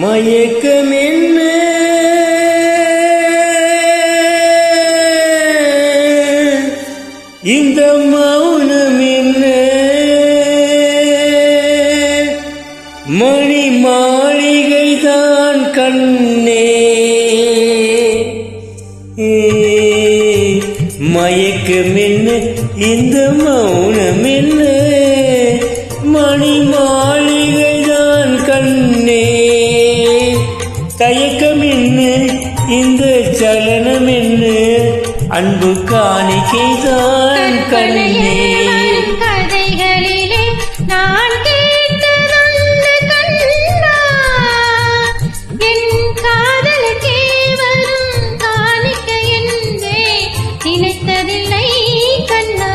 மயக்கம் என்ன இந்த மௌனம் என்ன மணி மாளிகைதான் கண்ணே மயக்கம் என்ன இந்த மௌனம் என்ன மணி மாளிகைதான் கண்ணே தயக்கம் என்ன இந்த சலனம் என்ன அன்பு காணிக்கைதான் கண்ணே கதைகளிலே நான் கேட்ட கண்ணா என் காதலுக்கே வரும் காணிக்கை என்றே நினைத்ததில்லை கண்ணா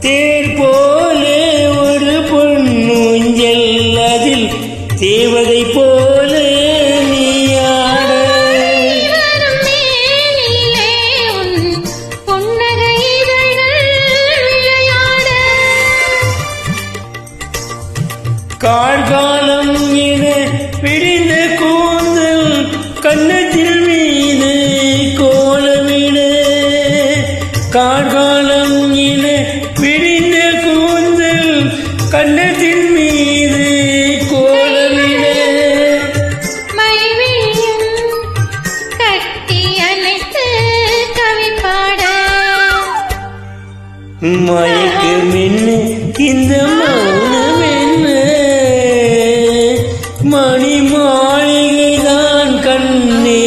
தேர் போலே ஒரு பொன்னூஞ்சல் அதில் தேவதை போல நீயாட கார்காலம் என பிடிந்த கூந்தல் கண்ணத்தில் மீது கோலமிட கார்காலம் என பிடிந்த கூந்தல் கண்ணத்தின் மீது கோலமிட கட்டி அணைத்து கவி பாட மயக்கம் என்ன இந்த மௌனம் என்ன மணி மாளிகைதான் கண்ணே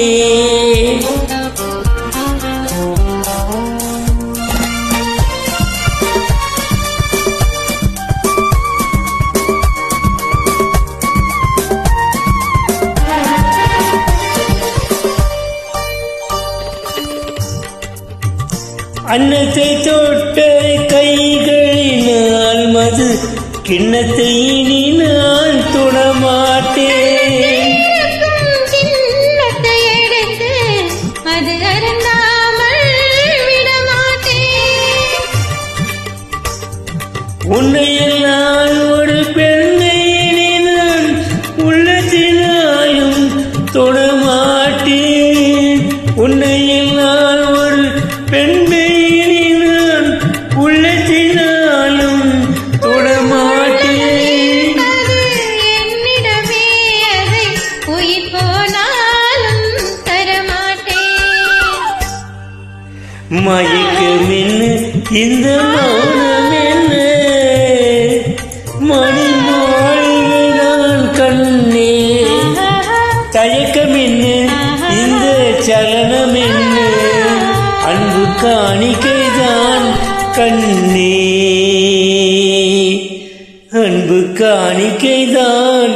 அன்னத்தை தொட்ட கைகளினால் மது கிண்ணத்தை இனி நான் தொடமாட்டேன் அது அருந்தாமல் விடமாட்டேன் உன்னையெல்லாம் ஒரு பெண்ணை இனி நான் உள்ளத்தினாலும் தொடமாட்டேன் உன்னையெல்லாம் ஒரு பெண்ணை உள்ளத்தினாலும் தொடமாட்டேன் என்னிடமே அதை உயிர் போனாலும் தரமாட்டேன் மயக்கம் என்ன இந்த மௌனம் என்ன மணி மாளிகைதான் கண்ணே தயக்கம் என்ன இந்த சலனம் என்ன அன்பு காணிக்கைதான் கண்ணே அன்பு காணிக்கைதான்